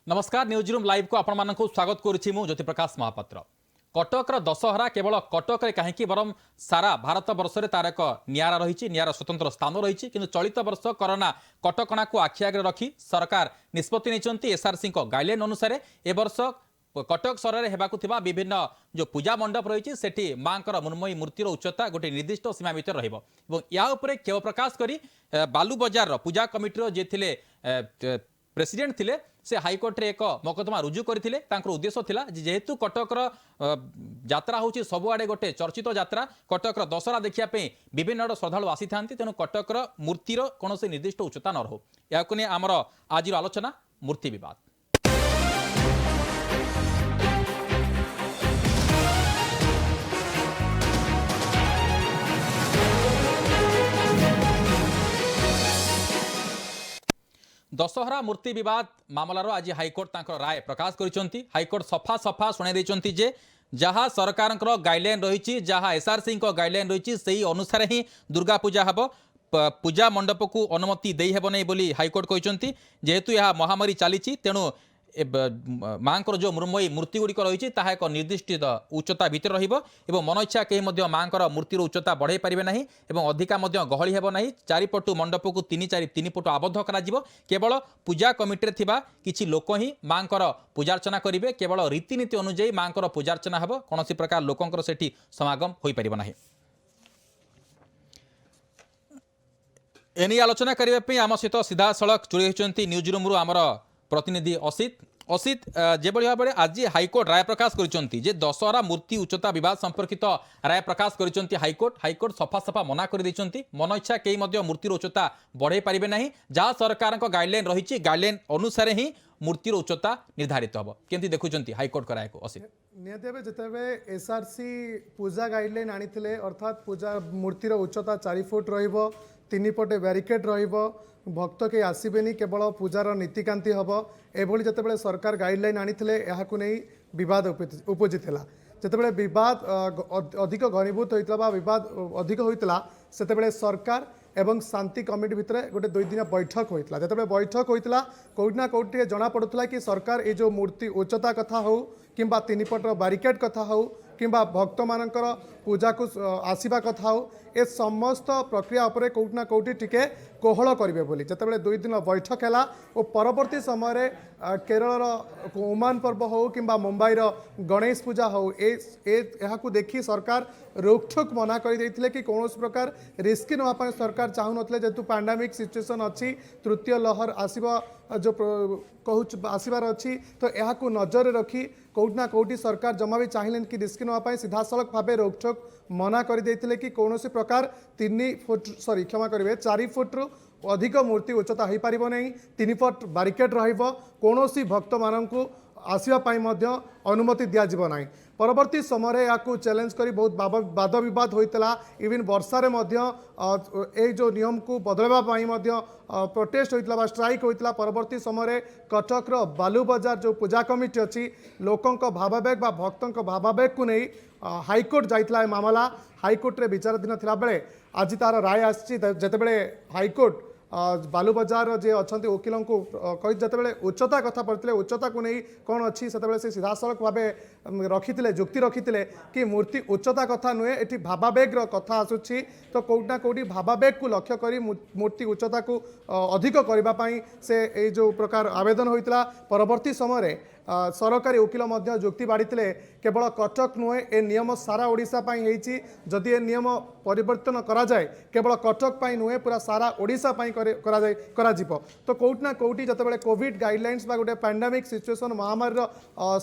नमस्कार news room live को आपण मानक स्वागत करुच्ची मु ज्योति प्रकाश महापात्र। कटकर दशहरा केवल कटक कहीं बरम सारा भारत वर्ष में तार एक निरा रही निरा स्वतंत्र स्थान रही कि चलित वर्ष कोरोना कटकणा को आखि आगे रखी सरकार निष्पत्ति नहीं एसआरसी गाइडलाइन अनुसार ए वर्ष कटक सहर में होगा विभिन्न जो पूजा मंडप रही सेठी माँ मृण्मयी मूर्तिर उच्चता गोटे निर्दिष्ट सीमा भितर रहा खेव प्रकाश कर बालू बजार पूजा कमिटर जे थे प्रेसिडेंट थिले से हाईकोर्ट रे एक मकदमा रुजु करथिले तांकर उद्देश्य थिला जेहेतु कटकर यात्रा होची सबुआडे गोटे चर्चित यात्रा कटकर दशहरा देखिया पे विभिन्न आड़ श्रद्धालु आसी थांती तेणु कटकर मूर्तिर कौन निर्दिष्ट उच्चता न रहो याकु ने आमर आज आलोचना मूर्ति विवाद। दशहरा मूर्ति विवाद मामलार आज हाईकोर्ट तांकर राय प्रकाश करिसंती। हाईकोर्ट सफा सफा सुनाई देइसंती जे जहाँ सरकार गाइडलाइन रही जहाँ एसआरसी गाइडलाइन रही से अनुसार ही दुर्गा पूजा हम पूजा मंडप को अनुमति दे हेब नहीं बोली हाईकोर्ट कहते जेहेतु यह महामारी चली तेणु माँ जो मृण्मयी मूर्ति गुड़िक रही एक निर्दिष्ट उच्चता भितर रही मन इच्छा कहीं माँ मूर्तिर उच्चता बढ़ाई पारे ना अधिका गहली हेब ना चारिपटु मंडप को तीन पटु आबद्ध कर केवल पूजा कमिटी थिबा किछि लोक ही माँ पूजार्चना करेंगे केवल रीतिनीति अनुजाई माँ पूजार्चना हेब कौन प्रकार लोकंर सेठी समागम हो पार ना। एनी आलोचना करने आम सहित सीधा सड़क जोड़ी होती न्यूज रूम रु आमर प्रतिनिधि असित जो भाव में आज हाईकोर्ट राय प्रकाश करिसेंती जे दशहरा मूर्ति उच्चता विवाद संपर्कित राय प्रकाश करिसेंती हाईकोर्ट सफा सफा मना कर देइसेंती मन इच्छा कई मूर्तिर उच्चता बढ़ाई पारे ना जहाँ सरकार गाइडलाइन रही गाइडलाइन अनुसार ही मूर्तिर उच्चता निर्धारित हम केमती देखुंत हाईकोर्ट राय को असित निहत जिते एसआरसी पूजा गाइडलाइन आनी अर्थात पूजा मूर्तिर उच्चता 4 फुट तीन पटे बैरिकेड भक्त के आसबेनी केवल पूजार नीतिकांति हम एभली जिते सरकार गाइडलाइन आनी नहीं बद उपजिला जिते बद अधिक घनीभूत होता बद अधिक होता से सरकार एवं शांति कमिटी भितर गोटे 2 दिन बैठक होता जिते बैठक होता कौटिना कौटि जना पड़ूला कि सरकार ये जो मूर्ति उच्चता कथा हो कि 3 पटर बैरिकेड कथा हो कि भक्त मानकर पूजा को आसवा कथा हो ए समस्त प्रक्रिया उपरे कौटिना कौटि टिके कोहल करेंगे बोली जिते 2 दिन बैठक है और परवर्ती समय केरल ओमान पर्व हो कि मुंबईर गणेश पूजा हो को देखी सरकार रोकठोक मना कर कि कौन प्रकार रिस्क नापी सरकार चाहू ना जेहेतु पैंडेमिक सिचुएसन अच्छी तृतीय लहर आसवा जो कहूँ आसबार अच्छी तो यह नजर रखी कौटिना कौटि सरकार जमा भी चाहिए कि रिस्क नापी सीधा सड़क भाव रोकठोक मना कर कि कौन प्रकार 3 फुट सॉरी क्षमा करेंगे 4 फुट रु अधिक मूर्ति उच्चता हो पार नहीं 3 फुट बैरिकेड कौन भक्त मानू आसवाई अनुमति दिज्व ना परवर्ती समय या चैलेंज करी बहुत वाद विवाद होता इवन वर्षार जो नियम को बदलवाई प्रोटेस्ट होता स्ट्राइक होता परवर्ती समय कटकर बालू बजार जो पूजा कमिटी अच्छी लोकों भावावेग भक्तों भावावेग को नहीं हाईकोर्ट जाइला मामला हाईकोर्ट रे विचाराधीन थिला बेले आज तार राय आसी जिते हाईकोर्ट बालू बजार जे अच्छा वकिलों को कही जिते उच्चता कथा पड़ते उच्चता को नहीं कौन अच्छी से सीधा सड़क भाव रखी जुक्ति रखी कि मूर्ति उच्चता कथा नुहे ये भावावेग कथा आसूची तो कौटिना कौटि भावावेग को लक्ष्य कर मूर्ति उच्चता को अधिक करने से जो प्रकार आवेदन होता परवर्ती समय सरकारी वकिल जुक्ति बाड़ी केवल कटक नुहे ए नियम सारा ओडिशा जदि ए नियम परिवर्तन करा जाए केवल कटक नुहे पूरा सारा ओडिशा करा तो कौटिना कौटि जिते कोविड गाइडलाइंस गोटे पैंडेमिक सिचुएसन महामारी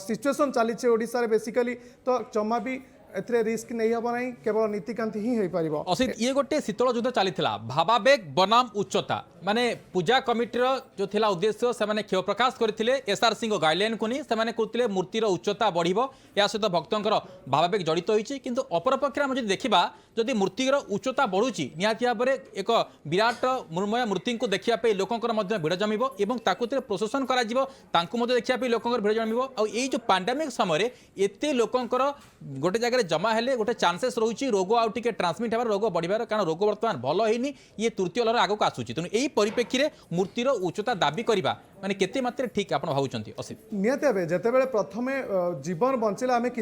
सिचुएसन चली ओडिशा रे बेसिकली तो जमा भी एथरे रिस्क नहीं हम ना केवल नीतिकांति ही हो असित ये गोटे शीतल युद्ध चली भावावेग बनाम उच्चता माने पूजा कमिटीर जो थिला उद्देश्य से खेव प्रकाश करते एसआरसी गाइडलाइन को नहीं से कहते मूर्तिर उच्चता बढ़िबो या सहित भक्तों भावावेग जड़ित होइछि किंतु अपरपक्षे आम देखा जदि मूर्तिर उच्चता बढ़ुची निहाती भाव में एक विराट मृण्मय मूर्ति को देखापी लोकंर भिड़ जमिब और प्रोसेसन देखा लोकंर भिड़ जमिब आ जो पैंडेमिक समय एत लोकंर गोटे जगह जगह जमा हेले गोटे चान्सेस रोचे रोग आउ टिके ट्रांसमिट होबार रोग बढ़िबार कारण रोग बर्तमान भल होइनी ये तृतीय लहर आगक आसुची तेणु यही परिप्रेक्षी में मूर्तिर उच्चता दाबी करवा माने केते मात्रे ठीक आपण भावुचंती असित निहत भाव जितेबाला प्रथमे जीवन बंचिले आम कि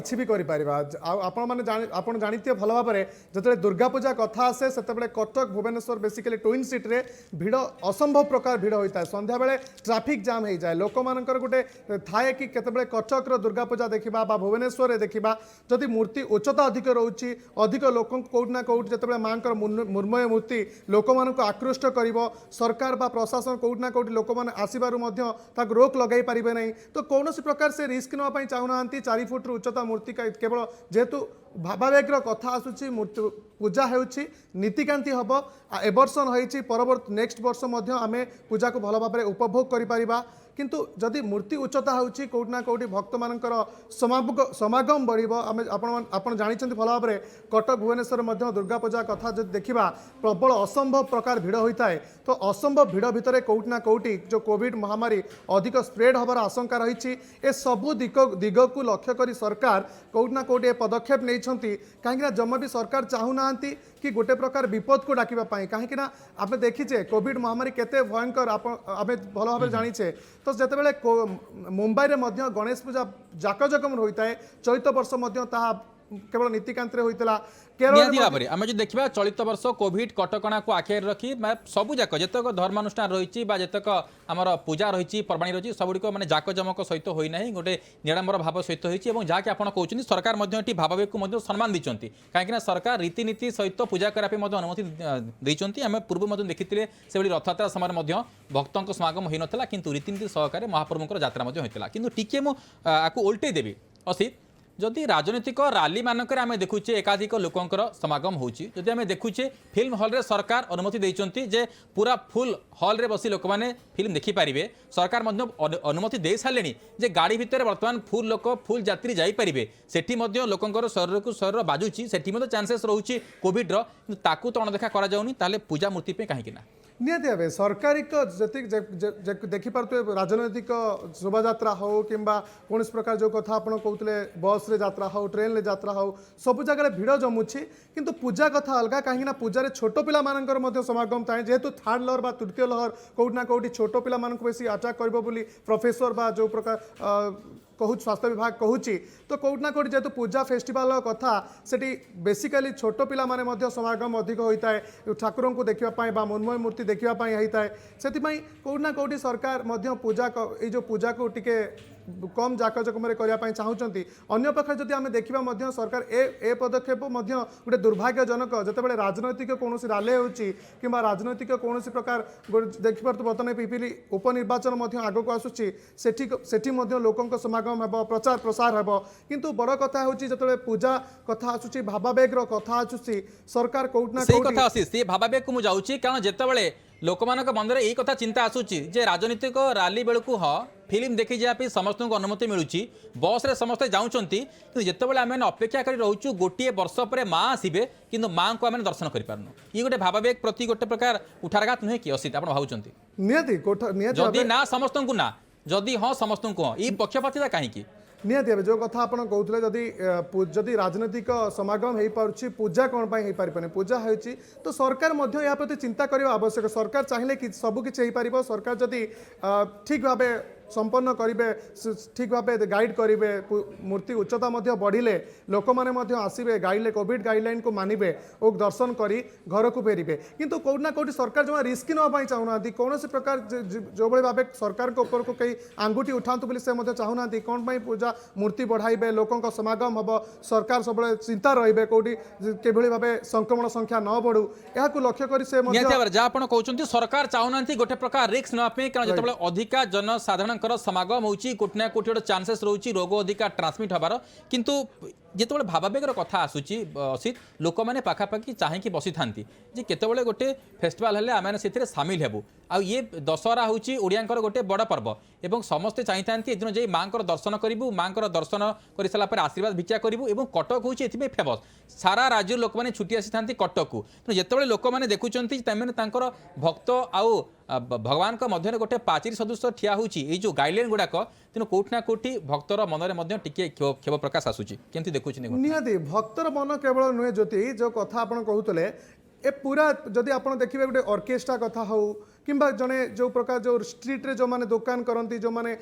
आपण जानते भल भाव में जो दुर्गा पूजा कथा आसे से Cuttack Bhubaneswar basically twin city भिड़ असंभव प्रकार भिड़ होता है संध्या बेले ट्राफिक जाम हो जाए लोक मानकर गोटे थाए कि केतबेले कटक दुर्गा पूजा देखा भुवनेश्वर देखा जदि मूर्ति उच्चता अधिक रोचे अधिक लोक कौट ना कौट जो माँ मृण्मय मूर्ति लोक मानक आकृष्ट कर सरकार बा प्रशासन कौट ना कौट लोक मैंने आसबार रोक लगे पारे नहीं तो कौन प्रकार से रिस्क नापी चाहूना 4 फुट उच्चता मूर्ति केवल जेहेतु भावावेगर कथा आसूची मूर्ति पूजा होची नीतिकांति हम ए वर्ष रही परवर्त नेक्स्ट वर्ष आम पूजा को भल भाव उपभोग करिपरिबा किंतु जदि मूर्ति उच्चता होची कोट ना कोटी भक्त मानकर समागम बढ़िबो आपण जानिछन्ति भल भाव में कटक भुवनेश्वर दुर्गा पूजा कथा जदि देखिबा प्रबल असंभव प्रकार भिड़ होता है तो असंभव भिड़ भितर कोट ना कोटी जो कोविड महामारी अधिक स्प्रेड हबार आशंका रही ए सबु दिग को लक्ष्य करी सरकार कोट ना कोटी पदक्षेप नहीं कहीं जमा भी सरकार चाहूना कि गोटे प्रकार विपद को डाकिबा कहीं आम देखीचे कोविड महामारी केते भयंकर आम भल भाव जानीचे तो जितेबाला मुंबई में गणेश पूजा जाकजकम होता है चलित वर्ष केवल नीतिकांति होता निहाती भाव में आम जो देखा चलित वर्ष कोविड कटकणा को आखिर रखी सबूक जितक धर्मानुष्ठान रही जितक आमर पूजा रही पर्वाणी रही सबुक मैंने जाकजमक सहित होना गोटे निराडंबर भाव सहित होती जहाँकि आप कहते सरकार भावावेग को सम्मान देते कहीं सरकार रीतिनीति सहित पूजा करने अनुमति देते आम पूर्व देखी से रथयात्रा समय भक्तों समागम हो नाला कि रीतिनीति सहकार महाप्रभुंर यात्रा होता कि टीके मुझे उल्टे देवी असित जदि राजनीतिक रैली मानकर आम देखुचे एकाधिक लोकंर समागम होची जदि आम देखुचे फिल्म हॉल रे सरकार अनुमति देइचंती जे पूरा फुल हॉल रे बसी लोक माने फिल्म देखि पारिबे सरकार अनुमति दे सारे जे गाड़ी भितर वर्तमान फुल लोक फुल यात्री जाई पारिबे सेठी मध्य लोकंर शरीर को शरीर बाजुची सेठी मध्य चांसेस रोची कोविड रो ताकू तो अणदेखा करा जाउनी ताले पूजा मूर्ति पे काहे किना निहती भाव सरकारिक देखिपे राजनैतिक शोभायात्रा हो कि कौन प्रकार जो कथा आप कहते बस रे यात्रा हो ट्रेन रे यात्रा हो सब जगह भिड़ जमुची किंतु पूजा कथा अलग कहीं पूजा छोट पिला मानकर समागम थाए जेहेतु थर्ड लहर बा तृतीय लहर कौट ना कौटी छोट पिला मानक बेसी अटैक कर प्रोफेसर बा जो प्रकार कहूँ स्वास्थ्य विभाग कहूँ तो कौट ना कौटी जेहेतु पूजा फेस्टिवल कथा से बेसिकाली छोट पिला माने समागम अधिक होता है ठाकुर को देखापी मृण्मय मूर्ति देखापी होता है से कौट ना कौटी सरकार पूजा जो पूजा को टिके कम जाकजकम करने चाहते अन्य पक्ष जदि आम देखा सरकार ए पदक्षेप गोटे दुर्भाग्यजनक जितेबाला राजनैतिक कौन रैली होची कि राजनैतिक कौन प्रकार देखिपे बर्तमान पिपिली उपनिर्वाचन आग को आसूची सेठी लोकों समागम हे प्रचार प्रसार हे किंतु बड़ कथा होची जतबे पूजा कथा आसूची भावावेगर कथा आसूची सरकार कौट ना से कथा आसी से भावावेग को मु जाउची कारण जेतेबेले लोकमानक मन में यही कथा चिंता आसूची जे राजनीतिक रैली बेलू हाँ फिल्म देखी जावाई समस्त को अनुमति मिलूँ बस रे समस्ते जाऊँगी कि जितेबाला आम अपेक्षा कर रोचु गोटे वर्ष पर माँ आसबे कि माँ को आम दर्शन करूँ ये गोटे भावावेग प्रति गोटे प्रकार उठारघात नुहे कि असित आप भावुंट जदि ना समस्त को ना जदि हाँ समस्त को हाँ ये पक्षपातिता कहीं निहती भाव जो कथा आप कहते जदि राजनैतिक समागम हो पार्ची पूजा कौन हो पारे पूजा हो तो सरकार या प्रति चिंता करने आवश्यक सरकार चाहिए कि सबकि हो पार सरकार जदि ठीक भाव संपन्न करेंगे ठीक भाव गाइड करेंगे मूर्ति उच्चता बढ़िले लोक मैंने आसबे गाइडलाइन कोविड गाइडलाइन को मानवे और दर्शन करी घर को फेरबे किंतु कौट ना कौटी सरकार जमा रिस्क नापी चाहूना कौन प्रकार जो भाव सरकार के ऊपर को कई आंगुठी उठातु बोली से चाहूना कौन पूजा मूर्ति बढ़ाइबे लोकों समागम हम सरकार सब चिंता रे कौटी के भाव संक्रमण संख्या न बढ़ू या लक्ष्य कर जहाँ कहते सरकार चाहूना गोटे प्रकार रिस्क नापी कारण जो अधिका जनसाधारण समागम होची कोटी ना कोटी गोटे चांसेस रोची रोग अधिका ट्रांसमिट हबार किंतु जिते भावावेगर कथा आसूची असित लोक मैंने पाखापाखि चाहिए बसी था केतबले गोटे फेस्टिवल हेल्ले आम से सामिल हेबू आ ये दशहरा होची ओडियांकर गोटे बड़ पर्व एवं समस्ते चाहिए दिन जे माँ दर्शन करूँ माँ दर्शन कर सारापर आशीर्वाद भिक्षा करूँ और कटक हूँ ए फेमस सारा राज्य लोक मैंने छुट्टी आसी था कटक को जितेबाला लोक मैंने देखुं भक्त आउ भगवान मध्य गोटे पाचिरी सदृश ठिया होची ए जो गाइडलाइन गुड़ाक तेणु कोठी ना कोठी भक्तर मनरे मध्य टिके क्षोभ प्रकाश आसुची केमती देखुची निहाती भक्तर मन केवल नुहे ज्योति जो कथा आपण कहूतले ए पूरा जदि आपण देखिबे गोटे ऑर्केस्ट्रा कथा हो किंबा जने जो प्रकार जो स्ट्रीट रे जो माने दुकान करंती जो माने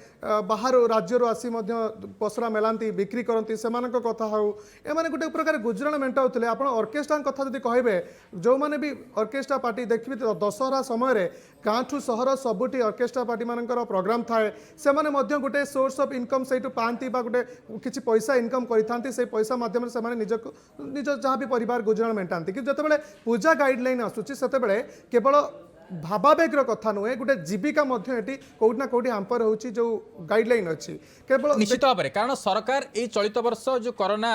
बाहर राज्य रो आसी मध्य पसरा मेलांती बिक्री करंती सेमानक कथा हो ए माने गोटे प्रकार गुजराण मेंटाउतले आपण ऑर्केस्ट्रा कथा जदि कहबे जो माने भी ऑर्केस्ट्रा पार्टी देखिबे दशहरा समय रे गाँठू सहर सबुठी ऑर्केस्ट्रा पार्टी मानकर प्रोग्राम थाए से माने मध्य गोटे सोर्स ऑफ इनकम सेटू पांती बा गोटे किछि पैसा इनकम करिथांती से पैसा माध्यम से माने निज जहाँ भी परिवार गुजराण मेंटांती कि जतबेले पूजा गाइडलाइन आसुची सेतेबेले केवल भावावेगर कथा नुहे गोटे जीविका कौटी ना कौटी हाम्पर होची जो गाइडलाइन अच्छी केवल निश्चित भाव में कारण सरकार ये चलित वर्ष जो कोरोना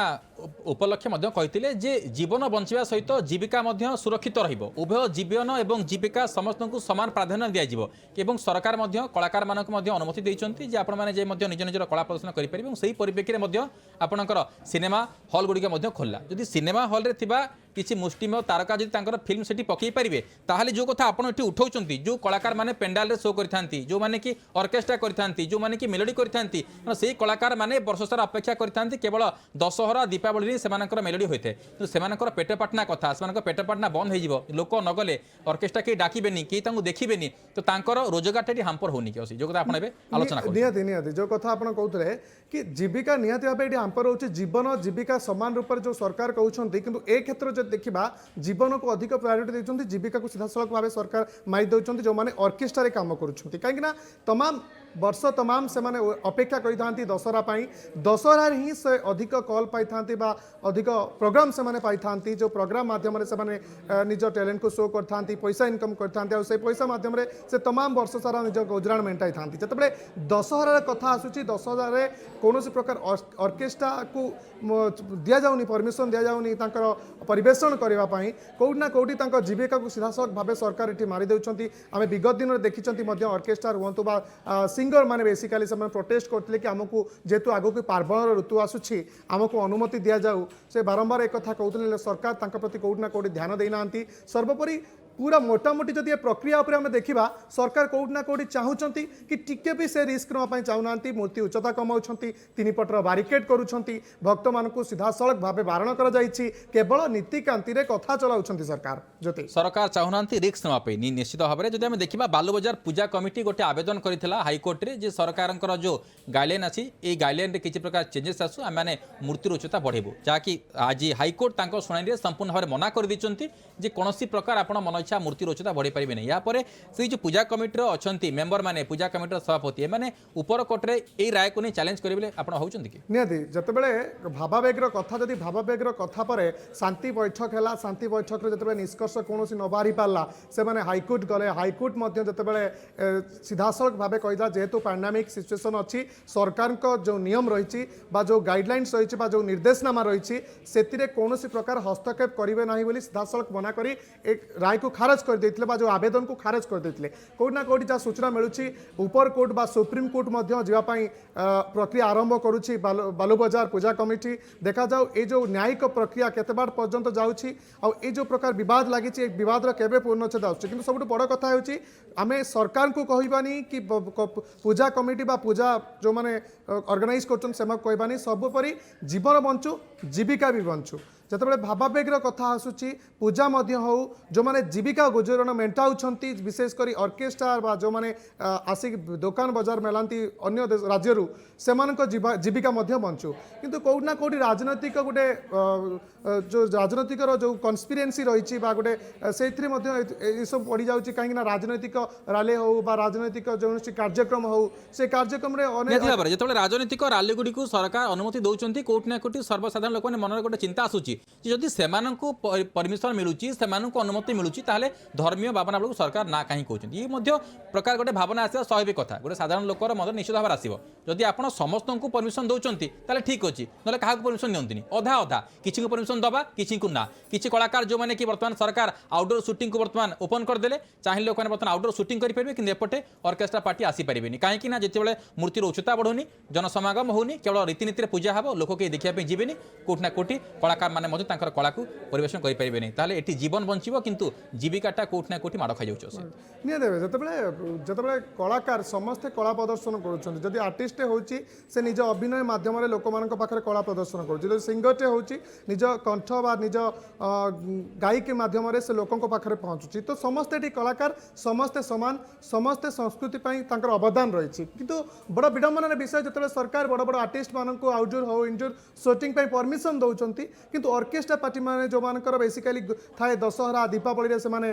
उपलक्ष्य कहते जे जीवन बंचा सहित जीविका सुरक्षित रहिबो उभय जीवन एवं जीविका समस्त को समान प्राधान्य दिज्व सरकार कलाकार मानक अनुमति देइछन्ति जे आपण माने जे निज निजर कला प्रदर्शन करि परिबे सेही परिप्रेक्षी रे आपणकर सिनेमा हॉल गुड़िक खोला जदि सिनेमा हॉल रे थिबा किसी मुष्टिमेय तारका जदि तांकर फिल्म सेठी पकई पारिबे ताहाले जो कथा आपण एठी उठाउछन्ति जो कलाकार माने पेंडाल रे शो करिथांती जो माने कि ऑर्केस्ट्रा करिथांती जो माने कि मेलोडी करिथांती सेही कलाकार माने वर्ष सारा अपेक्षा करिथांती केवल दशहरा दीपावली सेमानकर मेलोडी होइथे तो सेमानकर पेट पाटना कथा सेमानकर पेट पाटना बंद होइजिवो लोक नगले ऑर्केस्ट्रा के डाकिबेनी के तांको देखिबेनी तो तांकर रोजगारटी हाम्पर होनी कि जो कथा आपण एबे आलोचना निहाती निहाती जो कथा आपण कहउतले कि जीविका निहाती भाबे एटी हाम्पर होची जीवन जीविका समान रूप जो सरकार कहउछन्ति किंतु ए क्षेत्र जे देखिबा जीवन को अधिक प्रायोरिटी देउछन्ति जीविका को सीधासलख भाबे सरकार माइ देउछन्ति जो माने ऑर्केस्ट्रा रे काम करूछन्ति काहेकि ना तमाम वर्ष तमाम से माने अपेक्षा करिथांती दशहरा पाई दशहरा ही से अधिक कॉल पाइथांती बा अधिक प्रोग्राम से माने पाइथांती जो प्रोग्राम माध्यम रे से माने निज टैलेंट को शो करथांती पैसा इनकम करथांती और से पैसा माध्यम रे से तमाम वर्ष सारा निज गुजराण मेंटाई थांती जतबे दशहरा रे कथा आसुची दशहरा रे कोनोसी प्रकार ऑर्केस्ट्रा को दिया जाउनी परमिशन दिया जाउनी तांकर परिवेषण करबा पाई कोउट ना कोउटी तांकर जीविका को सीधासलख भाबे सरकार एठी मारि देउछन्ती आमे विगत दिन रे देखिछन्ती मध्य ऑर्केस्ट्रा हुंतु बा सिंगर माने बेसिकली से प्रोटेस्ट करते कि आमको जेहेतु आगो की पार्वण ऋतु आसूची आमको अनुमति दि जाऊ से बारंबार एक कथा कहते सरकार तांका प्रति कौटी ना कौटी ध्यान देना सर्वोपरि पूरा मोटामोटी जदि प्रक्रिया उपर आम देखा सरकार कौटी ना कौटी चाहूँगी कि टिके भी से रिस्क नापी चाहूना मूर्ति उच्चता कमाऊँ तीन पटर बारिकेड करुँच भक्त मान सीधासलख भाव बारण केवल नीतिकांति कथा चलाऊँ सरकार ज्योति सरकार चाहूना रिस्क नापी निश्चित भाव में जब देखा बालुबजार पूजा कमिटी गोटे आवेदन करथिला हाईकोर्ट रे जे सरकार जो गाइडलाइन अच्छी ये गाइडलाइन किसी प्रकार चेंजेस आसू आम मूर्तिर उच्चता बढ़ेबू जहाँकि आज हाईकोर्ट शुणाणी संपूर्ण भाव मना कर जे कौन प्रकार आप मन इच्छा मूर्तिर उच्चता बढ़ी पारे नहीं यापर से जो पूजा कमिटी अच्छा मेम्बर मैंने पूजा कमिटी सभापति एम ऊपर कोर्टे यही राय को नहीं चैलेंज करेंगे आप कि निहाती जितेबाला भावावेगर कथा जदि भावावेगर कथा पर शांति बैठक है शांति बैठक में जिते निष्कर्ष कौन न बाहरी पारा से हाईकोर्ट गले हाईकोर्ट जितेबाला सीधासलख भाव कहला जेहेतु पैंडेमिक सिचुएसन अच्छी सरकार जो नियम रही जो गाइडलाइंस रही जो निर्देशनामा रही से कौन प्रकार हस्तक्षेप करेंगे ना बोली सीधासलख मना करी एक राय को खारज कर देते जो आवेदन को खारज कर देते कौटी ना कौटी जहाँ सूचना मिलूँ ऊपर कोर्ट बा सुप्रीम कोर्ट जावाई प्रक्रिया आरंभ करुच्ची बालुबजार पूजा कमिटी देखा जाऊ ये जो न्यायिक प्रक्रिया केते बाट पर्यंत जाऊँगी आउ जो प्रकार बद लगी बद केवे पूर्णच्छेद आसुच्छे सब बड़ कथा होची आमे सरकार को कहबानी कि पूजा कमिटी बा पूजा जो माने ऑर्गेनाइज करछन सेमा कहबानी सबुपरि जीवन बंचु जीविका भी बंचु जितेबाला भावावेगर कथा आसूची पूजा हो जो माने जीविका गुजराण मेंटाउछंती विशेषकर ऑर्केस्ट्रा बा जो माने आसिक दुकान बजार मेलांती अन्य राज्य जीविका बंचु किंतु कौटी ना कौटी राजनैतिक गोटे जो राजनैतिक जो कन्स्पिरेन्सी रही गोटे से सब पड़ जाऊँगी कहीं राजनैतिक रैली हो राजनैतिक जो कार्यक्रम हो से कार्यक्रम जो राजनैतिक रैली गुड़ी को सरकार अनुमति दौरान कौटी ना कौटी सर्वसाधारण लोक मन गोटे चिंता आसूची जदि सेमानंकु परमिशन मिलुची सेमानंकु अनुमति मिलुची ताहले धर्मीय भावना बेलू सरकार ना कहीं कहते ये प्रकार गोटे भावना आसा स्वाभाविक कथा गोटे साधारण लोकर मत निश्चित भाव आसो जदि आप समस्त को परमिशन दौरान ताहले ठीक अच्छी ना क्या परमिशन नियंतनी अधा अधा किसी को परमिशन दबा किसी को ना किसी कलाकार जो मैंने कि बर्तमान सरकार आउटडोर सुटिंग को बर्तमान ओपन करदे चाहिए लोक बर्तमान आउटडोर सुटिंग करेंगे कि एपटे ऑर्केस्ट्रा पार्टी आसीपारे कहीं जिते मूर्तिर उच्चता बढ़ुनी जनसमागम होनी केवल रीतिनीति पूजा हम लोक कहीं देखा जीवेनि कौटी ना कौटी कलाकार मैंने मध्य तांकर कला को परिवेशन करि परिबे नै ताले एटी जीवन बंचिबो किंतु जीविकाटा कोठ ना कोठी माड़ खाइ जाउछ निये देवे जतबेले कलाकार समस्ते कला प्रदर्शन करूछन जदि आर्टिस्ट होची से निज अभिनय माध्यम रे लोक मानक पाखरे कला प्रदर्शन करूछ जदि सिंगरटे होची निज कंठ बा निज गायकी माध्यम रे से लोकंक पाखरे पहुंचुची तो समस्ते टी कलाकार समस्ते समान समस्ते संस्कृति पई तांकर अवदान रहिछि किंतु बड़ विडंबनार विषय जतबेले सरकार बड़ बड़ आर्टिस्ट मानक आउटडोर हो इंडोर शूटिंग पई परमिशन दउचंती किंतु ऑर्केस्ट्रा पार्टी माने जो मानकर बेसिकली थाए दशहरा दीपावली रे से माने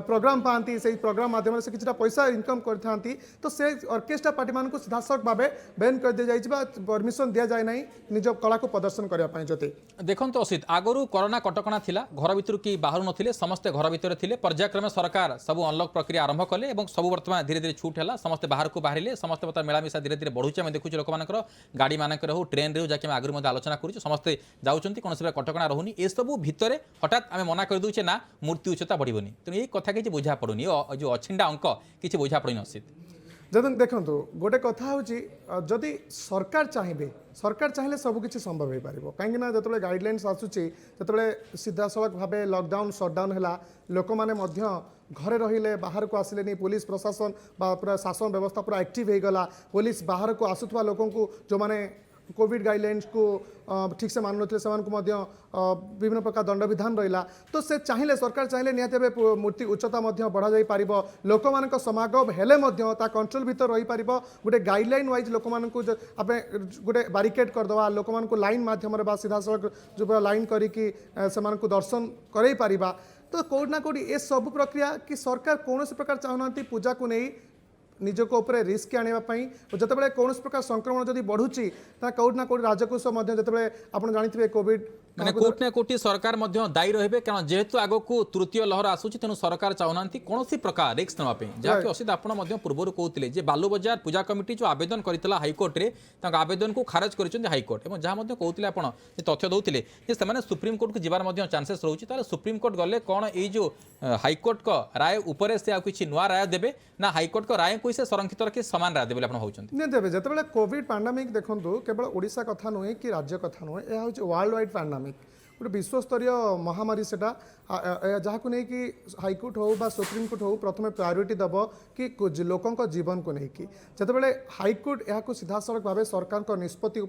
प्रोग्राम पांती से प्रोग्राम माध्यम से किछटा पैसा इनकम करथांती तो से ऑर्केस्ट्रा पार्टी मान को सीधासख भावे बैन कर दे जाइछि बा परमिशन दिया जाय नाही निज कला को प्रदर्शन करबा पई जते देखो तो असित आगरू कोरोना कटकणा थिला घर भितर की बाहर नथिले समस्ते घर भितर थिले पर्यायक्रमे सरकार सब अनलॉक प्रक्रिया आरंभ कले एवं सब वर्तमान धीरे धीरे छूट हैला समस्ते बाहर को बाहरिले समस्ते बता मेलामिशा धीरे धीरे बढ़ुचे हम देखुछ लोक मानकर गाड़ी मानकर हो ट्रेन रे जाके आगरू मध्ये आलोचना करूछ समस्ते जाउचंती कोनसे कटकणा रहुनी ए सब भितरे हठात आमे मना कर दूचे ना मूर्ति उच्चता बढ़िबनी तो ये कथा किछि बुझा पडुनी जो अछिंडा अंक किछि बुझा पडुनी असित जदि देखंतु गोटे कथा होची जदि सरकार चाहिए सब किसी संभव हो पार कहीं जो गाइडलाइंस आसूची जो सीधासख भाव लॉकडाउन सटडाउन है लोक मैंने घरे रहिले बाहर को आसिले नहीं पुलिस प्रशासन पूरा शासन व्यवस्था पूरा एक्टिव हो गला पुलिस बाहर को आसुवा लोक जो मैंने कोविड गाइडलाइंस को ठीक से मान थे विभिन्न प्रकार दंड विधान रहा तो से चाहिए सरकार चाहिए निहत मूर्ति उच्चता बढ़ा जा पार लोक मान समागम हेले कंट्रोल भीतर रही पार गोटे गाइडलाइन वाइज लोक मान गोटे बारिकेड करदे लोक मान लाइन मध्यम सीधा सड़क जो लाइन करके दर्शन कर पारिबा तो कौट ना कौटी ए सब प्रक्रिया कि सरकार कौन प्रकार चाहूना पूजा को नहीं निजक ऊपर रिस्क आने जिते कौन प्रकार संक्रमण जब बढ़ुची कौट ना कौट राजकोष जो आप जानते कोविड माने कोट ना कोटी सरकार मध्य दायी रहे कारण जेहेतु आग को तृतीय लहर आसूची तेणु सरकार चाहूना कौन प्रकार रिस्क नापी जहाँकि असित आप पूर्व कहते जे बालू बजार पूजा कमिटी जो आवेदन करता हाइकोर्ट में आवेदन को खारज कर हाइकोर्ट और जहाँ कहते आप तथ्य दौते से सुप्रीमकोर्ट को जीवार चांसेस रोचे सुप्रीमकोर्ट गले कौन यो हाइकोर्ट का राय उपर से किसी नुआ राय देवे ना हाइकोर्ट का राय को से संरक्षित रखी सामान राय देवे नहीं देवे जो कोविड पैंडेमिक देखो केवल ओडिशा कथा नुहे कि राज्य कथा नुहे यह हूँ वर्ल्ड वाइड पैंडेमिक गोटे विश्वस्तरीय महामारी सेटा जहाँ को लेकिन हाइकोर्ट हो बा सुप्रीमकोर्ट हो प्रथम प्रायोरीटी दब कि लोकों जीवन को लेकिन जितेबाला हाइकोर्ट यहाँ सीधा सड़क भाव सरकार निष्पत्ति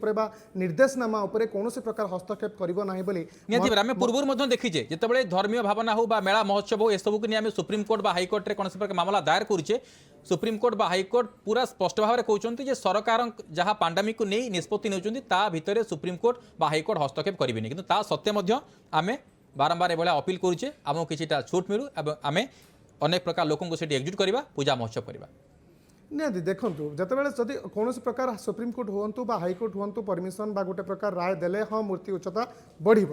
निर्देशनामा कौन प्रकार हस्तक्षेप करना पूर्व देखीचे जितेबाला धर्मीय भावना हो मेला महोत्सव हो एसबू को नहीं सुप्रीमकोर्ट हाइकोर्ट में कौन प्रकार मामला दायर करुचे सुप्रीमकोर्ट हाइकोर्ट पूरा स्पष्ट भाव में कहते सरकार जहाँ पांडेमिक को नहीं निष्पत्ति नहीं भितर सुप्रीमकोर्ट हाइकोर्ट हस्तक्षेप करेंगे कि सत्य आम बारंबार एभलिया अपील करुचे आमको किछिटा छूट मिलू आम अनेक प्रकार लोकों को सेठी एकजुट करवा पूजा महोत्सव करवा निहाती देखूँ जितेबाला जदि कौन प्रकार सुप्रीमकोर्ट हूँ हाइकोर्ट हूँ परमिशन बा गोटे प्रकार राय देले हाँ मूर्ति उच्चता बढ़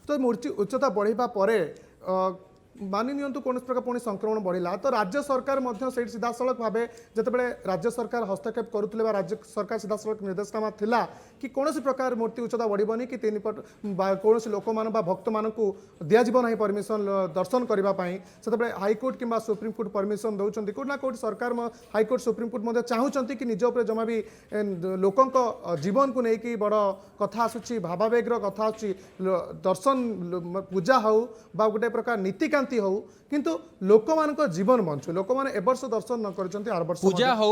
तो मूर्ति उच्चता बढ़ा पर मानि नियंतु कौन प्रकार पुणी संक्रमण बढ़ला तो राज्य सरकार से सीधा सड़क भाव जितेबाला राज्य सरकार हस्तक्षेप करुले राज्य सरकार सीधा सड़क निर्देशनामा थिला कि कौन प्रकार मूर्ति उच्चता बढ़नी कि तीन पट कौन लोक मान भक्त मान को दिज्व ना परमिशन दर्शन करने से हाइकोर्ट कि सुप्रीमकोर्ट परमिशन दौरान कौट ना कौट सरकार हाइकोर्ट सुप्रीमकोर्ट चाहूँगी कि निज उपर जमा भी लोकों जीवन को लेकिन बड़ कथा आसूँ भावावेगर कथा आसूँ दर्शन पूजा हो गोटे प्रकार नीतिकांति हो किंतु लोक मान जीवन बंचु लोक मैंने ए वर्ष दर्शन न कर पूजा हो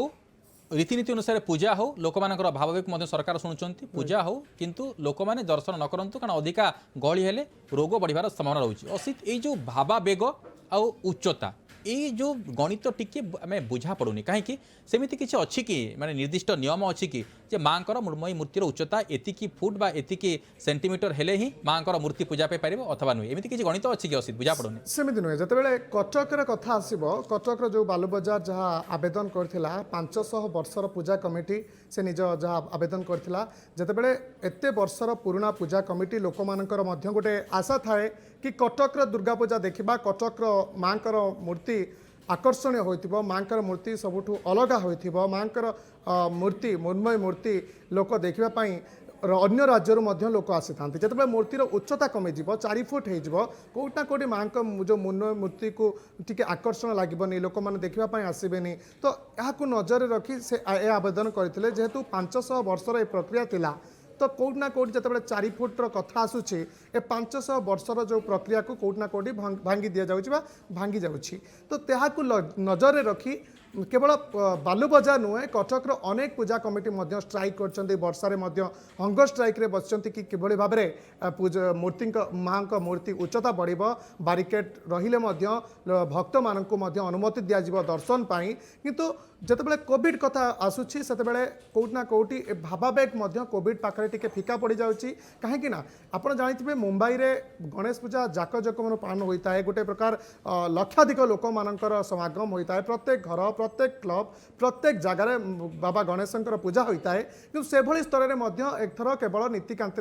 रीतिनीति अनुसार पूजा हो लोक मानकर भावावेग सरकार शुणुंट पूजा हो किंतु लोक मैंने दर्शन न करूँ कारण अधिका गहली हेले रोग बढ़िबार संभावना रोचे असित ये जो भावावेग आ उच्चता ये जो गणित टिके आम बुझा पड़ूनी कहीं सेमती किसी अच्छी कि माने निर्दिष्ट नियम अच्छी कि जे माँकर मृण्मयी मूर्तिर उच्चता एतिकी फुट बा एतिकी सेंटीमीटर हेले ही माँकर मूर्ति पूजा पाई पारिबो अथवा नुहे एमती किसी गणित अच्छी कि असित बुझा पड़ूनी सेमती नुहे जितेबाला कटकर कथा आसब कटकर जो बालू बजार जहाँ आवेदन करथिला 500 वर्षर पूजा कमिटी से निज जहाँ आवेदन करथिला जितेबाला एते वर्षर पुराना पूजा कमिटी लोक मानकर मध्य गोटे आशा थाए कि कटकर दुर्गा पूजा देखा कटकर माँकर मूर्ति आकर्षणीय होइथिबो माँकर मूर्ति सबुठु अलगा होइथिबो माँकर मूर्ति मृण्मयी मूर्ति लोक देखिबा पई अन्य राज्यर मध्य लोक आसी था जिते मूर्तिर उच्चता कमिज 4 फुट हो कौट ना कौटी माँ जो मृण्मयी मूर्ति को टी आकर्षण लगे लोक मैंने देखापी आसबेनि तो यहाँ नजर रखी से आवेदन करते जेहेतु 500 वर्षर ये प्रक्रिया थिला तो कौट ना कौट जिते 4 फुट्र कथा आसूची ए 500 वर्षर जो प्रक्रिया को कौट ना कौटी भांगी दि जाऊँगी भांगी जाऊँगी तो त्याକୁ नजर रखी केवल बालू बजार नुहे कटक अनेक पूजा कमिटी स्ट्राइक कर वर्षा हंगर स्ट्राइक रे बसचंती कि किभली भाबरे मूर्ति माँ मूर्ति उच्चता बढ़ बारिकेड रहिले भक्त मानक अनुमति दिज्व दर्शन पाई किंतु जितेबाला कोविड कथा आसूची से कौट ना कौटी भावावेग कोविड पाखे टिके फिका पड़ जाऊँगी कहीं आप जानते मुंबई में गणेश पूजा जाकजकम पालन होता है गोटे प्रकार लक्षाधिक लोक मानकर समागम होता है प्रत्येक घर प्रत्येक क्लब प्रत्येक जगार बाबा गणेशंकर पूजा होता है कि से स्तर में एकथर केवल नीतिकांत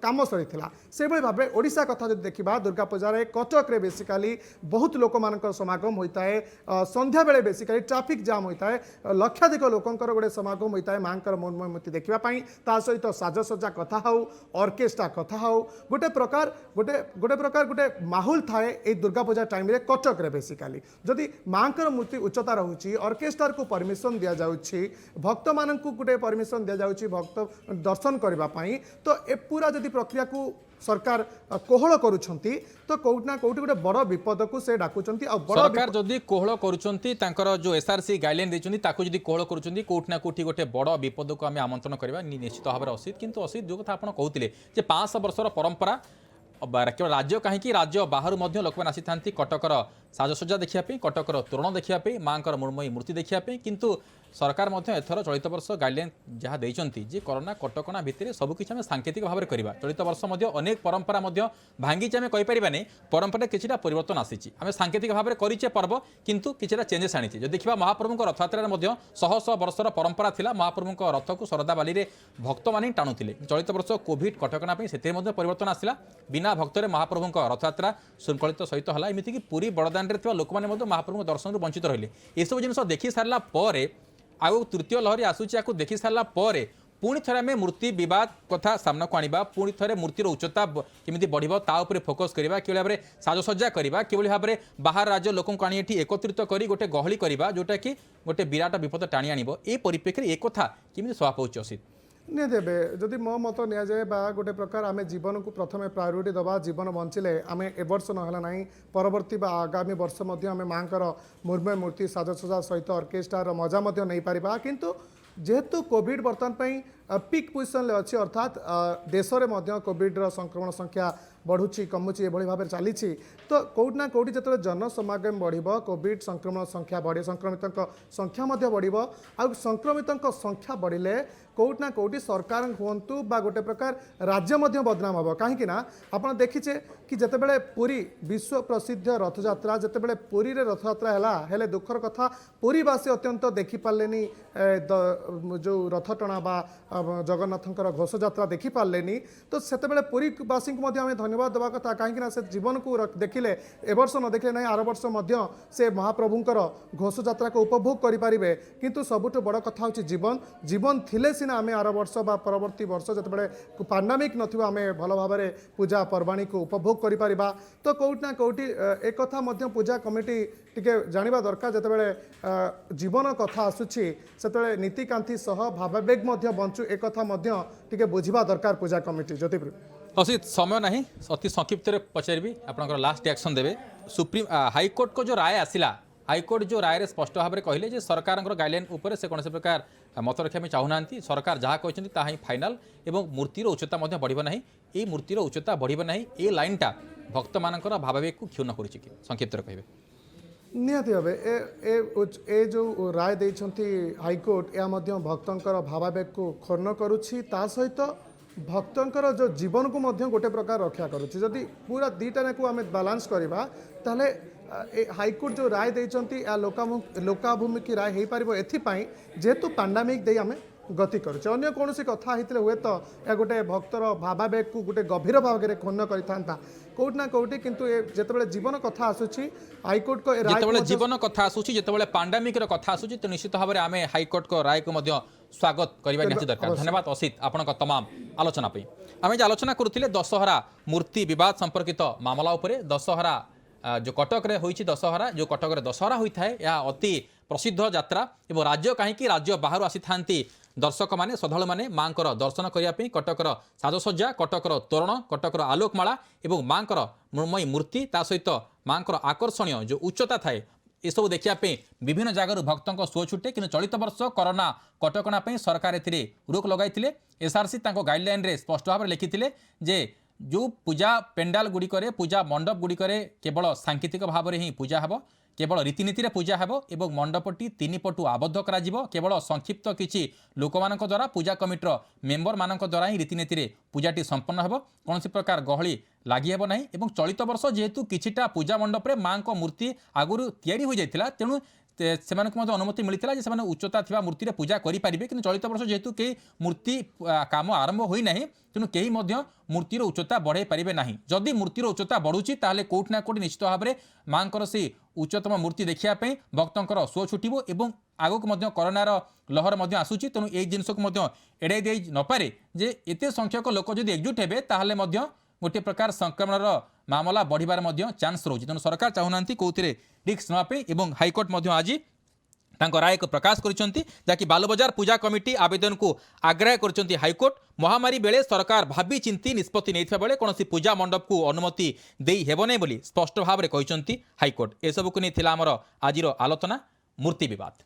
कम सरी से भाव ओडिशा कथा जो देखा दुर्गा पूजा कटक रे बेसिकाली बहुत लोक मानकर समागम होता है संध्या बेले बेसिकाली ट्रैफिक जाम होता है लक्षाधिक लोकंकर गोटे समागम होता है माँ मूर्ति देखापी ता सहित साजसज्जा कथा हो ऑर्केस्ट्रा कथा हो गोटे प्रकार गोटे माहौल थाए ये दुर्गा पूजा टाइम रे कटक रे बेसिकाली जदि माँ मूर्ति उच्चता रोचे ऑर्केस्ट्रा को परमिशन दि जाऊँगी भक्त मान गोटे परमिशन दि जाऊँगी भक्त दर्शन करने तो ए पूरा जदि प्रक्रिया को सरकार कोहल करुछंती तो कौट ना कौटी गोटे बड़ विपद को से डाकुचंती आ बड़ सरकार जदि कोहल करुछंती तांकर जो एसआरसी गाइडलाइन देछंती ताको जदि कोहल करुछंती कौट ना कौटी गोटे बड़ विपद को आमे आमंत्रण करबा निश्चित भाव में असित किंतु असित जो कथा आपण कहउतिले जे 500 वर्षर परंपरा केवल राज्य कहीं राज्य बाहर लोक मैंने आसी था कटकर साजसज्जा देखापी कटकर तोरण देखापी माँ मृण्मयी मूर्ति देखापी किंतु सरकार एथर चलित वर्ष गाइडलाइन जहाँ देती जे कोरोना कटकणा भितर सबकि आम सांकेतिक भाव में करवा चलित वर्ष अनेक परंपरा भांगी आम कहीपर नहीं परंपरा किसी परिवर्तन आसी आम सांकेतिक भाव में करीचे पर्व किंतु किसी चेंजेस आनी जो देखा महाप्रभु रथयात्रा शह शह वर्षर परंपरा थिला महाप्रभु रथ को शरदा बाली भक्त मैंने टाणुले चलित वर्ष कोविड कटकणा से परिवर्तन आसला बिना भक्तरे महाप्रभु रथयात्रा श्रृंखलित सहित है एमतीक पुरी बड़दान में लोक मैंने महाप्रभु दर्शन वंचित रहिले ये सब जिन देखी सारा आगो तृतीय लहरी आसूची या देखी सारा पुणी थे आम मूर्ति बद कथा सामना को आना पुणी थे मूर्तिर उच्चता केमी बढ़ फोकस करवा कि भाव में साजसज्जा करवा कि भाव में बाहर राज्य लोक आनी एकत्रित कर गोटे गहली करवा जोटा कि गोटे विराट विपद टाणी आण ये परिप्रेक्षी एक कथा केमी शोभा पाऊँ असित नहीं देवे जदि मो मत नि जाए गोटे प्रकार आम जीवन को प्रथम प्रायोरिटी दबा जीवन बंचिले आम ए वर्ष ना ना परवर्ती आगामी वर्ष आम माँ मृण्मय मूर्ति साजसज्जा सहित ऑर्केस्ट्रार मजा नहीं पारिबा किंतु जेहेतु कोविड बर्तमान पिक पोजिशन अच्छी अर्थात देश में कोविड संक्रमण संख्या बढ़ुची कमुची ये भाव में चली तो कौट ना कौटी जो जनसमागम बढ़ कोविड संक्रमण संख्या बढ़े संक्रमित संख्या बढ़ आ संक्रमित संख्या बढ़िले कौट ना कौटी सरकार हूँ बा गोटे प्रकार राज्य बदनाम हम कहीं आप देखीचे कि जितेबाला पुरी विश्व प्रसिद्ध रथयात्रा जितेबाला पुरी रे रथयात्रा है दुखर कथा पुरीवासी अत्यंत देखिपारे जो रथ टणा बा जगन्नाथंकर घोषयात्रा देखिपारे तो से पुरीवासी को आम धन्यवाद देवा कथा कहीं से जीवन को देखिले ए वर्ष न देखले ना आर वर्ष से महाप्रभुंकर घोषयात्रा को उपभोग करें किंतु सबुठ बड़ कथा हूँ जीवन जीवन थिले सिना आम आर वर्ष बा परवर्ती वर्ष जो पांडामिक नथिबा आम भल भाव में पूजा पर्वाणी को उपभोग करें तो कौट ना कौटी एक कथा पूजा कमिटी टिके जानिबा दरकार जितेबाला जीवन कथा आसूची से नीतिकांति सह भावावेग बंचु एक कथा टिके बुझिबा दरकार पूजा कमिटी ज्योतिप्रिय असित समय नहीं अति संक्षिप्त पचारि आपंकर लास्ट रिएक्शन देवे सुप्रीम हाईकोर्ट को जो राय आसिला हाईकोर्ट जो राय स्पष्ट भाव में कहले सरकार गाइडलाइन उपर से कौन प्रकार मत रखा चाहूना सरकार जहाँ कहते ताही फाइनाल एवं मूर्तिर उच्चता बढ़ ना ये मूर्तिर उच्चता बढ़ ना ये लाइनटा भक्त मान भावावेग को क्षुण्ण कर संक्षिप्त कहे निहाती भाव ए जो राय देइछंती हाईकोर्ट या भक्तंकर भावावेग को क्षुण्ण करुछि ता सहित भक्तंकर जो जीवन को गोटे प्रकार रक्षा करुछि जदि पूरा दीटा को आम बालांस करवा ताले हाईकोर्ट जो राय देइछंती या लोकाभिमुखी राय हो पार एथिपाई जेहेतु पांडामिक दे आम गति करुचे अन्य कौन कथा होते हुए तो या गोटे भक्तर भावावेग को गोटे गभीर भाव में क्षुण्ण करता कौट ना कौटी किंतु जितेबाला जीवन कथा आसूची हाईकोर्ट को जितेबाला जीवन कथा आसूची जितेबाला पांडामिक कथा आसूची तो निश्चित भाव में आम हाईकोर्ट को राय को स्वागत करने निहाती दरकार धन्यवाद असित आपण तमाम आलोचना पे आम आलोचना करुले दशहरा मूर्ति विवाद संपर्कित मामला उपरे दशहरा जो कटक रे होइछि दशहरा जो कटक रे दशहरा होता है यह अति प्रसिद्ध यात्रा एवं राज्य कहीं राज्य बाहर आसी था दर्शक मैंने श्रद्धालु मैंने माँ दर्शन करने कटकर साजसज्जा कटकर तोरण कटकर आलोकमाला और माँ मृण्मयी मूर्ति ता सहित माँ आकर्षणीय जो उच्चता थाए एसबू देखापी विभिन्न जगार भक्तों शो छुटे कि चलित वर्ष कोरोना कटकणा सरकार ए रोक लगाई एसआरसी गाइडलाइन रे स्पष्ट भाव में लिखिते जे जो पूजा पेंडाल गुड़िक पूजा मंडप गुड़िक केवल सांकेतिक भाव में ही पूजा हे केवल रीतिनीति पूजा हे और मंडपटी तीन पटु आबद्ध करा केवल संक्षिप्त किसी लोक मानक द्वारा पूजा कमिटर मेंबर मानक द्वारा ही रीतिनीति पूजाटी संपन्न हो कौन प्रकार गहली लगी हेब नहीं और चलित वर्ष जेहेतु किछिटा पूजा मंडप रे माँ को मूर्ति आगुरी तैयारी हो जाता तेणु से अनुमति मिलता है से उच्चता थी मूर्ति पूजा करेंगे कि चलित वर्ष जेहेतु कई मूर्ति काम आरंभ होना तेणु कहीं मूर्तिर उच्चता बढ़ाई पारे ना जदि मूर्तिर उच्चता बढ़ुची ताहले कोट ना कोट निश्चित भाव में माँ से उच्चतम मूर्ति देखापी भक्तर शो छुटब और आगक कोरोनार लहर आसूची तेणु यही जिनस को एड़ाई दे नपे जे एत संख्यक लोक जब एकजुट हे ताहले गोटे प्रकार संक्रमणर मामला बढ़िबार चान्स रोचे तेणु सरकार चाहूना कौन रिस्क नापी और हाइकोर्ट आज राय को प्रकाश कर बालबजार पूजा कमिटी आवेदन को आग्रह कर हाइकोर्ट महामारी बेले सरकार भावी चिंती निष्पत्ति नहीं बेले कौन पूजा मंडप को अनुमति देई हेब नहीं बोली स्पष्ट भाव में कहते हाइकोर्ट एसबू को नहीं आमर आज आलोचना मूर्ति विवाद।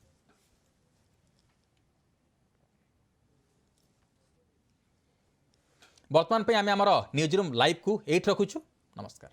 बर्तमान आम आमर न्यूज रूम लाइव को एट रखुचु। नमस्कार।